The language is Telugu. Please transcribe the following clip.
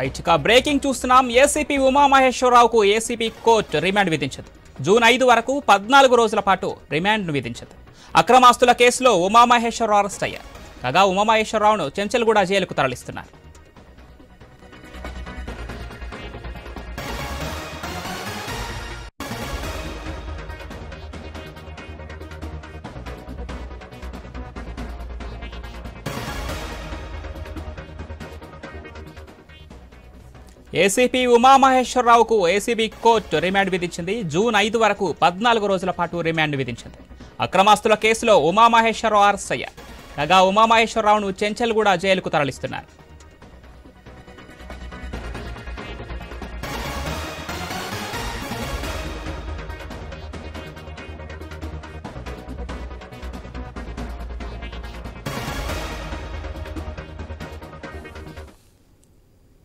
రైట్ ఇక బ్రేకింగ్ చూస్తున్నాం. ఏసీపీ ఉమామహేశ్వరరావుకు ఏసీపీ కోర్టు రిమాండ్ విధించింది. జూన్ 5 వరకు 14 రోజుల పాటు రిమాండ్ను విధించింది. అక్రమాస్తుల కేసులో ఉమామహేశ్వరరావు అరెస్ట్ అయ్యారు. కాగా ఉమామహేశ్వరరావును చెంచల్గూడ జైలుకు తరలిస్తున్నారు. ఏసీపీ ఉమామహేశ్వరరావుకు ఏసీబీ కోర్టు రిమాండ్ విధించింది. జూన్ 5 వరకు 14 రోజుల పాటు రిమాండ్ విధించింది. అక్రమాస్తుల కేసులో ఉమామహేశ్వరరావు అరెస్ట్ అయ్యారు. కాగా ఉమామహేశ్వరరావును చెంచల్గూడ జైలుకు తరలిస్తున్నారు.